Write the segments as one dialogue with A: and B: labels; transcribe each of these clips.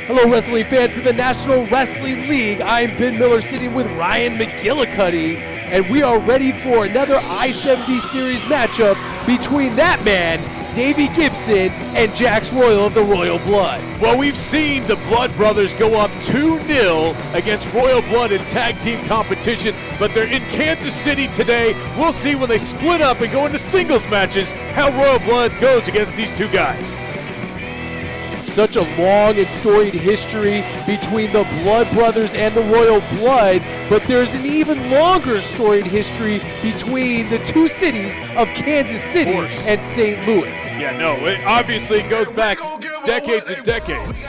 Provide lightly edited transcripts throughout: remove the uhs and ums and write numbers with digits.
A: Hello, wrestling fans of the National Wrestling League. I'm Ben Miller sitting with Ryan McGillicuddy, and we are ready for another I-70 Series matchup between that man, Davey Gibson, and Jax Royal of the Royal Blood.
B: Well, we've seen the Blood Brothers go up 2-0 against Royal Blood in tag team competition, but they're in Kansas City today. We'll see when they split up and go into singles matches how Royal Blood goes against these two guys.
A: Such a long and storied history between the Blood Brothers and the Royal Blood, but there's an even longer storied history between the two cities of Kansas City and St. Louis.
B: Yeah, no, it obviously goes back decades and decades.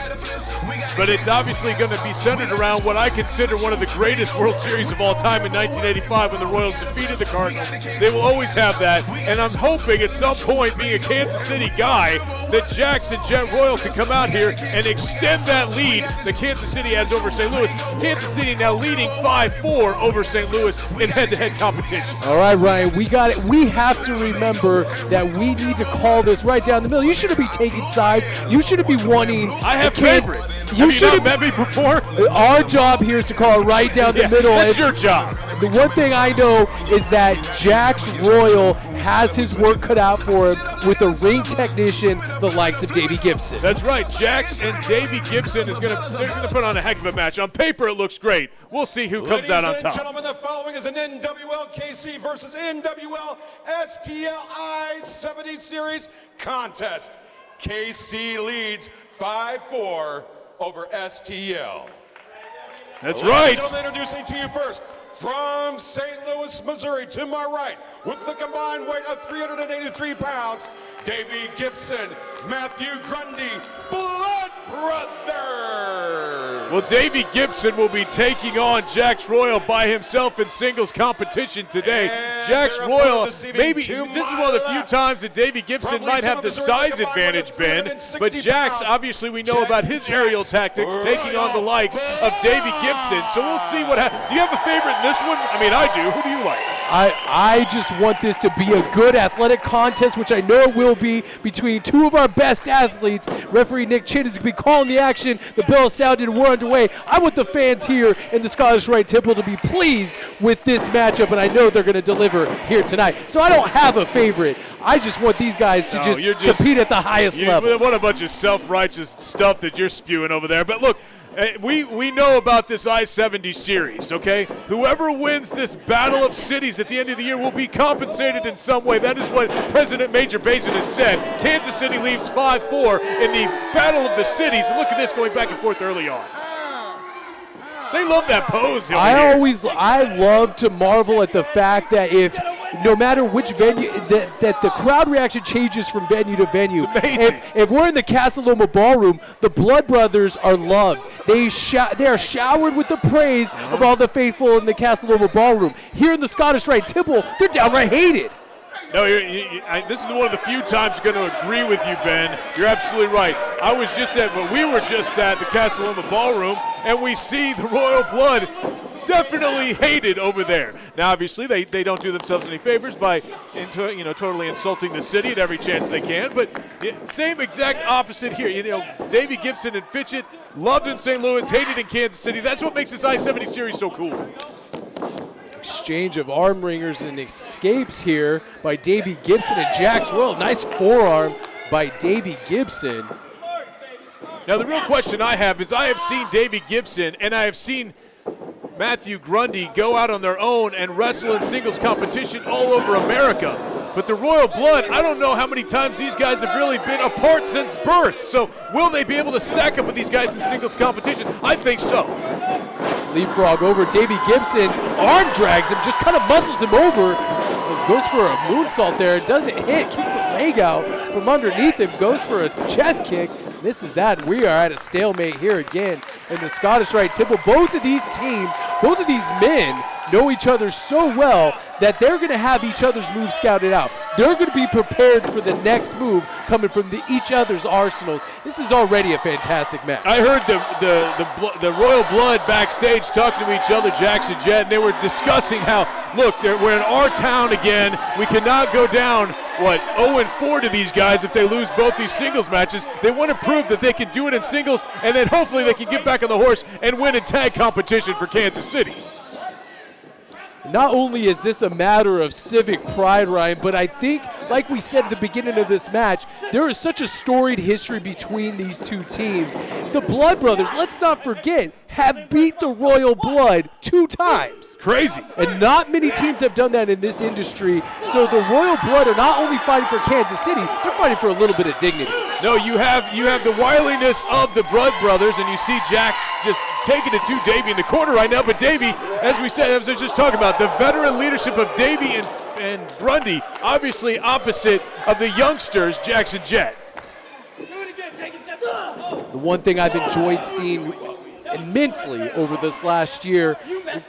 B: But it's obviously going to be centered around what I consider one of the greatest World Series of all time in 1985 when the Royals defeated the Cardinals. They will always have that, and I'm hoping at some point, being a Kansas City guy, that Jax and Jet Royal can come out here and extend that lead that Kansas City has over St. Louis. Kansas City now leading 5-4 over St. Louis in head-to-head competition.
A: All right, Ryan, we got it. We have to remember that we need to call this right down the middle. You shouldn't be taking sides. You shouldn't be wanting.
B: I have favorites.
A: You
B: have you not met me before?
A: Our job here is to call it right down the middle.
B: That's your job.
A: The one thing I know is that Jax Royal has his work cut out for him with a ring technician the likes of Davey Gibson.
B: That's right. Jax and Davey Gibson they're gonna put on a heck of a match. On paper, it looks great. We'll see who comes out on top.
C: Ladies and gentlemen, the following is an NWL KC versus NWL STL I-70 Series contest. KC leads 5-4 over STL.
B: That's
C: Ladies
B: right.
C: and gentlemen, introducing to you first, from St. Louis, Missouri, to my right, with the combined weight of 383 pounds, Davey Gibson, Matthew Grundy, Blood Brothers.
B: Well, Davey Gibson will be taking on Jax Royal by himself in singles competition today.
C: And
B: Jax Royal, maybe this
C: is
B: is one of the few times that Davey Gibson might have the size advantage, Ben. But Jax, obviously we know about his aerial tactics, taking on the likes of Davey Gibson. So we'll see what happens. Do you have a favorite in this one? I mean, I do. Who do you like?
A: I just want this to be a good athletic contest, which I know it will be, between two of our best athletes. Referee Nick Chin is going to be calling the action. The bell sounded, we're underway. I want the fans here in the Scottish Rite Temple to be pleased with this matchup, and I know they're going to deliver here tonight. So I don't have a favorite. I just want these guys to compete at the highest level.
B: What a bunch of self-righteous stuff that you're spewing over there. But look, we know about this I-70 series, okay? Whoever wins this battle of cities at the end of the year will be compensated in some way. That is what President Major Basin has said. Kansas City leaves 5-4 in the battle of the cities. And look at this going back and forth early on. They love that pose.
A: I love to marvel at the fact that no matter which venue, that the crowd reaction changes from venue to venue.
B: It's amazing.
A: If we're in the Casa Loma Ballroom, the Blood Brothers are loved. They are showered with the praise of all the faithful in the Casa Loma Ballroom. Here in the Scottish Rite Temple, they're downright hated.
B: No, this is one of the few times I'm going to agree with you, Ben. You're absolutely right. We were just at the Casa Loma Ballroom, and we see the Royal Blood definitely hated over there. Now, obviously, they don't do themselves any favors by totally insulting the city at every chance they can. But same exact opposite here. Davey Gibson and Fitchett, loved in St. Louis, hated in Kansas City. That's what makes this I-70 series so cool.
A: Exchange of arm ringers and escapes here by Davey Gibson and Jax Royal. Nice forearm by Davey Gibson.
B: Now, the real question I have is I have seen Davey Gibson and I have seen Matthew Grundy go out on their own and wrestle in singles competition all over America. But the Royal Blood, I don't know how many times these guys have really been apart since birth. So will they be able to stack up with these guys in singles competition? I think so.
A: Nice leapfrog over Davey Gibson. Arm drags him, just kind of muscles him over. Goes for a moonsault there. Doesn't hit. Kicks the leg out from underneath him. Goes for a chest kick. Misses that. And we are at a stalemate here again in the Scottish Rite Temple. Both of these teams, both of these men know each other so well that they're going to have each other's moves scouted out. They're going to be prepared for the next move coming from each other's arsenals. This is already a fantastic match.
B: I heard the Royal Blood backstage talking to each other, Jax and Jet, and they were discussing how, look, we're in our town again. We cannot go down 0-4 to these guys if they lose both these singles matches. They want to prove that they can do it in singles, and then hopefully they can get back on the horse and win in tag competition for Kansas City.
A: Not only is this a matter of civic pride, Ryan, but I think, like we said at the beginning of this match, there is such a storied history between these two teams. The Blood Brothers, let's not forget, have beat the Royal Blood 2 times.
B: Crazy.
A: And not many teams have done that in this industry. So the Royal Blood are not only fighting for Kansas City, they're fighting for a little bit of dignity.
B: No, you have the wiliness of the Blood Brothers, and you see Jax just taking it to Davey in the corner right now. But Davey, as we said, as I was just talking about, the veteran leadership of Davey and Grundy, obviously opposite of the youngsters, Jax and Jet.
A: The one thing I've enjoyed seeing immensely over this last year,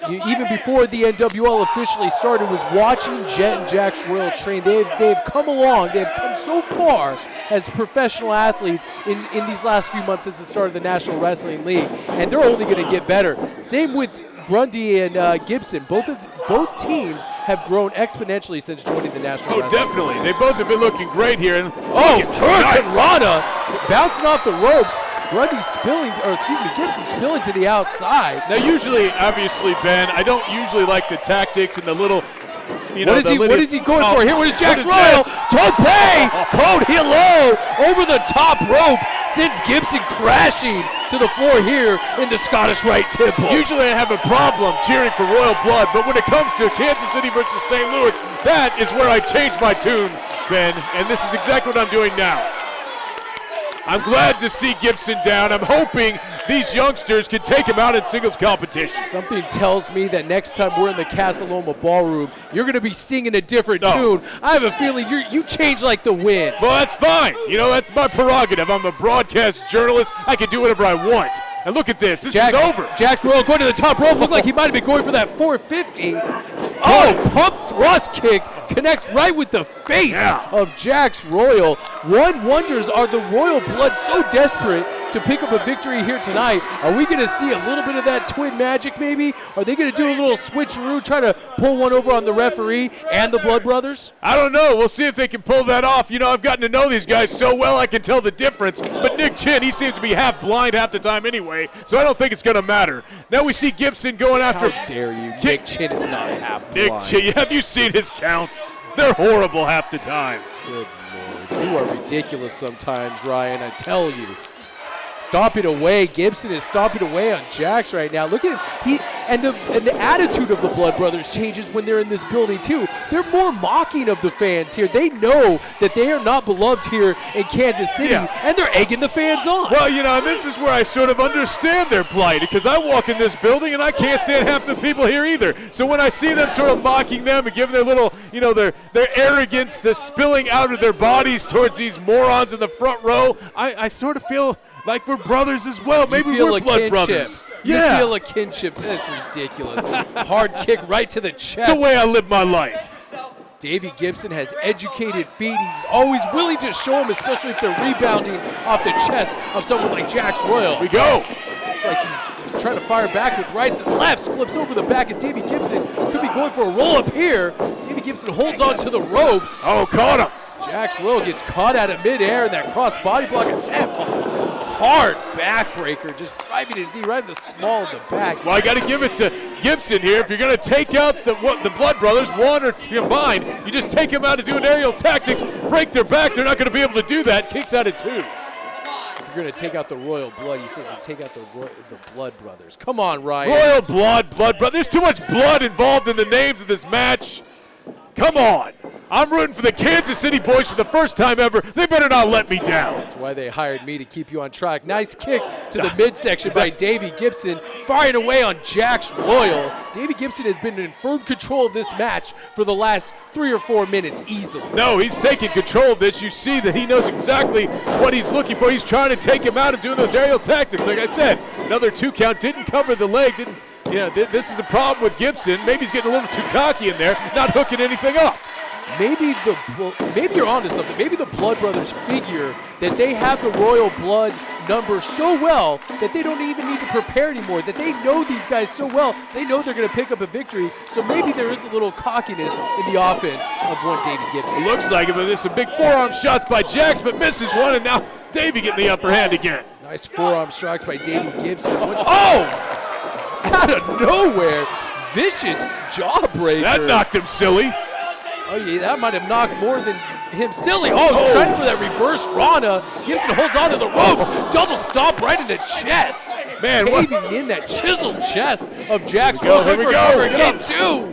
A: even before the NWL officially started, was watching Jet and Jax Royal train. They've come along. They've come so far as professional athletes in these last few months since the start of the National Wrestling League, and they're only going to get better. Same with Grundy and Gibson. Both teams have grown exponentially since joining the National Wrestling League.
B: Definitely. They both have been looking great here. And
A: Hurricane Rana bouncing off the ropes. Grundy Gibson spilling to the outside.
B: Now, usually, obviously, Ben, I don't usually like the tactics and the little,
A: what is he going for? Here was Jax Royal. Tope! Code hello over the top rope, sends Gibson crashing to the floor here in the Scottish Rite Temple.
B: Usually I have a problem cheering for Royal Blood, but when it comes to Kansas City versus St. Louis, that is where I change my tune, Ben, and this is exactly what I'm doing now. I'm glad to see Gibson down. I'm hoping these youngsters can take him out in singles competition.
A: Something tells me that next time we're in the Casa Loma Ballroom, you're going to be singing a different tune. I have a feeling you change like the wind.
B: Well, that's fine. That's my prerogative. I'm a broadcast journalist. I can do whatever I want. And look at this. This is over.
A: Jax Royal going to the top rope. Looked like he might have been going for that 450. Oh, pump thrust kick connects right with the face of Jax Royal. One wonders, are the Royal Blood so desperate to pick up a victory here tonight? Are we going to see a little bit of that twin magic maybe? Are they going to do a little switcheroo, try to pull one over on the referee and the Blood Brothers?
B: I don't know. We'll see if they can pull that off. I've gotten to know these guys so well I can tell the difference. But Nick Chin, he seems to be half blind half the time anyway, so I don't think it's going to matter. Now we see Gibson going after.
A: How dare you? Nick Chin is not half blind.
B: Nick Chin, have you seen his counts? They're horrible half the time.
A: Good Lord. You are ridiculous sometimes, Ryan, I tell you. Stomping away. Gibson is stomping away on Jax right now. Look at him. And the attitude of the Blood Brothers changes when they're in this building too. They're more mocking of the fans here. They know that they are not beloved here in Kansas City, and they're egging the fans on.
B: Well, and this is where I sort of understand their plight, because I walk in this building and I can't stand half the people here either. So when I see them sort of mocking them and giving their little, their arrogance, the spilling out of their bodies towards these morons in the front row, I sort of feel like we're brothers as well. Maybe we're blood brothers.
A: You feel a kinship. That's ridiculous. Hard kick right to the chest.
B: It's the way I live my life.
A: Davey Gibson has educated feet. He's always willing to show them, especially if they're rebounding off the chest of someone like Jax Royal.
B: We go.
A: Looks like he's trying to fire back with rights and lefts. Flips over the back of Davey Gibson. Could be going for a roll-up here. Davey Gibson holds on to the ropes.
B: Oh, caught him.
A: Jax Royal gets caught out of midair in that cross body block attempt. Hard backbreaker, just driving his knee right in the small of the back.
B: Well, I got to give it to Gibson here. If you're going to take out the Blood Brothers, one or two combined, you just take them out and do an aerial tactics, break their back. They're not going to be able to do that. Kicks out at 2.
A: If you're going to take out the Royal Blood, you said you take out the Blood Brothers. Come on, Ryan.
B: Royal Blood Brothers. There's too much blood involved in the names of this match. Come on. I'm rooting for the Kansas City boys for the first time ever. They better not let me down.
A: That's why they hired me, to keep you on track. Nice kick to the midsection by Davey Gibson, firing away on Jax Royal. Davey Gibson has been in firm control of this match for the last 3 or 4 minutes easily.
B: No, he's taking control of this. You see that he knows exactly what he's looking for. He's trying to take him out and doing those aerial tactics. Like I said, another 2 count, didn't cover the leg, this is a problem with Gibson. Maybe he's getting a little too cocky in there, not hooking anything up.
A: maybe you're onto something. Maybe the Blood Brothers figure that they have the Royal Blood number so well that they don't even need to prepare anymore, that they know these guys so well, they know they're going to pick up a victory. So maybe there is a little cockiness in the offense of one Davey Gibson.
B: It looks like it, but there's some big forearm shots by Jax, but misses one, and now Davey getting the upper hand again.
A: Nice forearm strikes by Davey Gibson. Oh! Out of nowhere, vicious jawbreaker.
B: That knocked him silly.
A: Oh yeah, that might have knocked more than him silly. Oh, trying for that reverse Rana. Gibson holds on to the ropes. Double stomp right in the chest.
B: Man,
A: caving in that chiseled chest of Jax.
B: Here we go.
A: Again, too.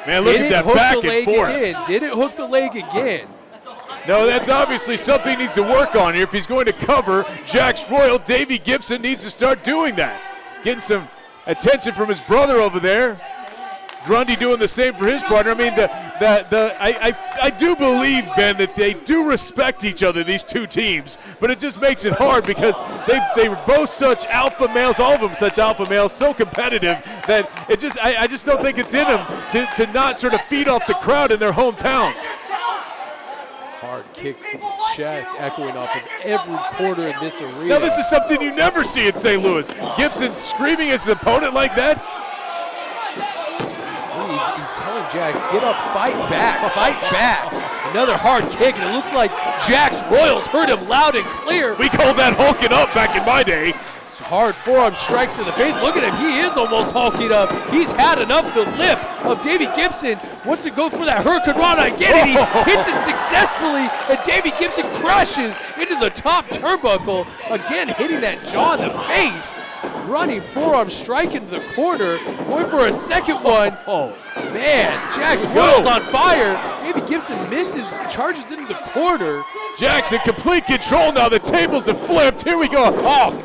B: Man, look at that back and forth.
A: Again. Didn't hook the leg again.
B: No, that's obviously something he needs to work on here. If he's going to cover Jax Royal, Davey Gibson needs to start doing that. Getting some attention from his brother over there. Grundy doing the same for his partner. I mean, I do believe, Ben, that they do respect each other, these two teams, but it just makes it hard because they were both such alpha males, all of them such alpha males, so competitive that I just don't think it's in them to not sort of feed off the crowd in their hometowns.
A: Hard kicks to the chest, echoing off of every corner in this arena.
B: Now this is something you never see in St. Louis. Gibson screaming at his opponent like that.
A: He's telling Jax, get up, fight back, fight back. Another hard kick, and it looks like Jax Royals heard him loud and clear.
B: We called that hulking up back in my day.
A: Hard forearm strikes to the face. Look at him, he is almost hulking up. He's had enough of the lip of Davey Gibson. Wants to go for that Hurricane Rana again, and he hits it successfully, and Davey Gibson crashes into the top turnbuckle, again hitting that jaw in the face. Running forearm strike into the corner, going for a second one. Oh, man, Jax Royals on fire. Davey Gibson misses, charges into the corner.
B: Jax in complete control now. The tables have flipped. Here we go. Oh,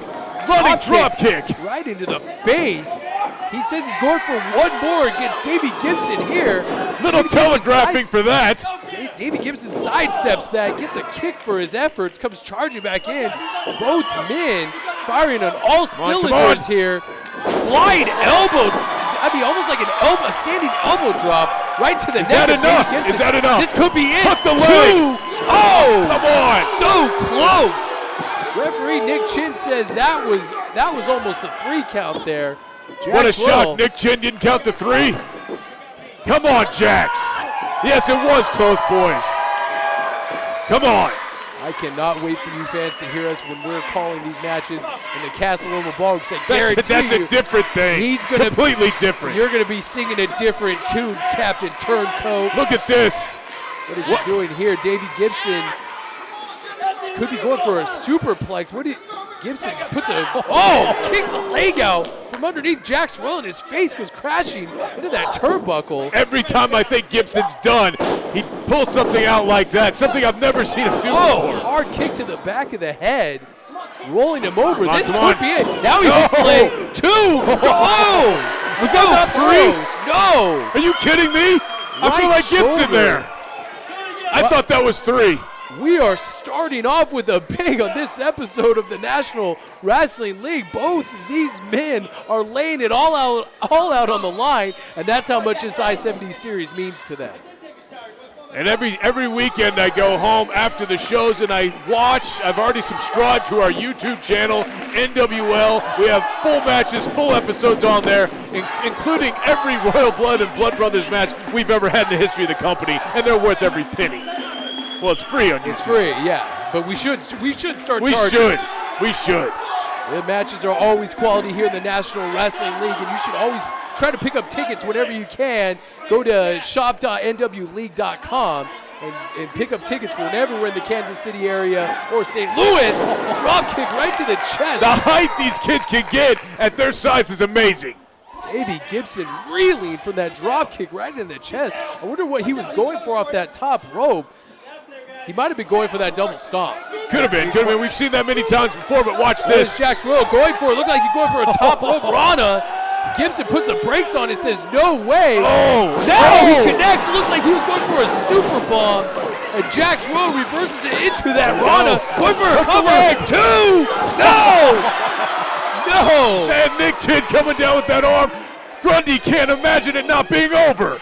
B: running drop kick.
A: Right into the face. He says he's going for one more against Davey Gibson here.
B: Little telegraphing for that.
A: Davey Gibson sidesteps that, gets a kick for his efforts, comes charging back in. Both men firing on all cylinders here. Flying elbow, I mean almost like a standing elbow drop right to the neck of Davey Gibson.
B: Is that enough?
A: This could be it.
B: Hook the leg.
A: Oh,
B: come on.
A: So close. Referee Nick Chin says that was almost a 3 count there. Jax
B: what a shock. Nick Chin didn't count the 3. Come on, Jax. Yes, it was close, boys. Come on.
A: I cannot wait for you fans to hear us when we're calling these matches in the Casa Loma Ballroom.
B: That's a different thing.
A: He's gonna
B: completely different.
A: You're going to be singing a different tune, Captain Turncoat.
B: Look at this.
A: What is he doing here? Davey Gibson could be going for a superplex. Gibson puts kicks the leg out from underneath Jax Royal, and his face goes crashing into that turnbuckle.
B: Every time I think Gibson's done, he pulls something out like that, something I've never seen him do before.
A: Hard kick to the back of the head, rolling him over. This could be it. Now he hits the leg. 2.
B: Was that not 3?
A: No.
B: Are you kidding me? I feel like Gibson there. I thought that was 3.
A: We are starting off with a bang on this episode of the National Wrestling League. Both of these men are laying it all out on the line, and that's how much this I-70 series means to them.
B: And every weekend I go home after the shows and I watch. I've already subscribed to our YouTube channel, NWL. We have full matches, full episodes on there, including every Royal Blood and Blood Brothers match we've ever had in the history of the company, and they're worth every penny. Well, it's free on YouTube.
A: It's free, yeah. But we should start charging.
B: We should.
A: The matches are always quality here in the National Wrestling League, and you should always try to pick up tickets whenever you can. Go to shop.nwleague.com and pick up tickets for whenever we're in the Kansas City area or St. Louis. Drop kick right to the chest.
B: The height these kids can get at their size is amazing.
A: Davey Gibson reeling from that drop kick right in the chest. I wonder what he was going for off that top rope. He might have been going for that double stomp.
B: Could have been. We've seen that many times before, but watch this.
A: Jax Royal going for it. Looked like he's going for a top rope Rana. Gibson puts the brakes on and says, no way. Now he connects. It looks like he was going for a super bomb. And Jax Royal reverses it into that Rana. Going for a cover. 2. No.
B: And Nick Chin coming down with that arm. Grundy can't imagine it not being over.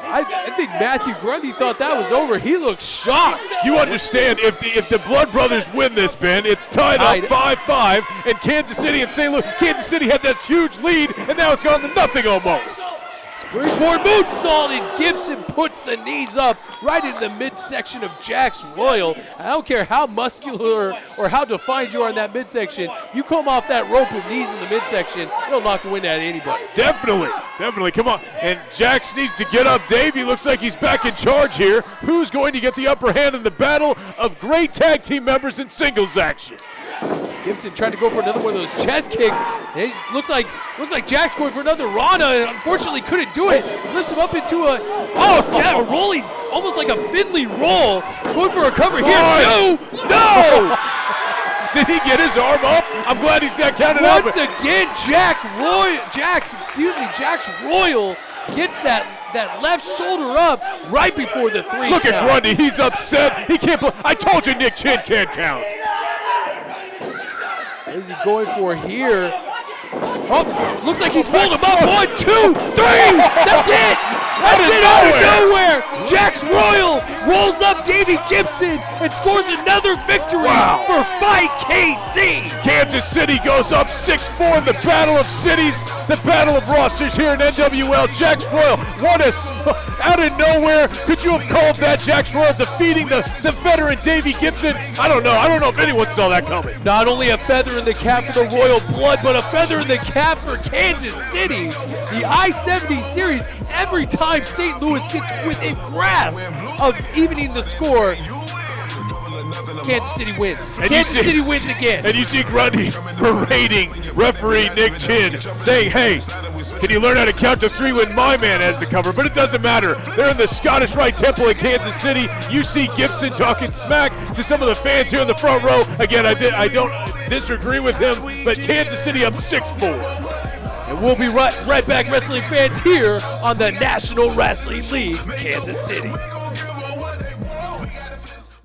A: I think Matthew Grundy thought that was over. He looks shocked.
B: You understand, if the Blood Brothers win this, Ben, it's tied up 5-5, and Kansas City and St. Louis. Kansas City had this huge lead, and now it's gone to nothing almost.
A: Springboard moonsault, and Gibson puts the knees up right into the midsection of Jax Royal. I don't care how muscular or how defined you are in that midsection. You come off that rope with knees in the midsection, it'll knock the wind out of anybody.
B: Definitely, come on. And Jax needs to get up. Davey looks like he's back in charge here. Who's going to get the upper hand in the battle of great tag team members in singles action?
A: Gibson trying to go for another one of those chest kicks. And looks like Jack's going for another Rana, and unfortunately couldn't do it. He lifts him up into a rolling, almost like a Finley roll. Going for a cover here too. No!
B: Did he get his arm up? I'm glad he's not counted out.
A: Once again, Jax Royal gets that left shoulder up right before the 3
B: Look
A: count.
B: at Grundy, he's upset. He can't. I told you Nick Chin can't count.
A: What is he going for here? Oh, looks like he's pulled him up. 1, 2, 3. That's it. That's it out of nowhere. Jax Royal rolls up Davey Gibson and scores another victory for Fight KC.
B: Kansas City goes up 6-4 in the Battle of Cities, the Battle of Rosters here in NWL. Jax Royal, out of nowhere. Could you have called that Jax Royal defeating the veteran Davey Gibson? I don't know. I don't know if anyone saw that coming.
A: Not only a feather in the cap for the Royal Blood, but a feather in the cap for Kansas City. The I-70 series, every time St. Louis gets within grasp of evening the score, Kansas City wins. Kansas City wins again.
B: And you see Grundy berating referee Nick Chin, saying, hey, can you learn how to count to 3 when my man has the cover? But it doesn't matter. They're in the Scottish Rite Temple in Kansas City. You see Gibson talking smack to some of the fans here in the front row. Again, I don't disagree with him, but Kansas City up 6-4.
A: And we'll be right back, wrestling fans, here on the National Wrestling League, Kansas City.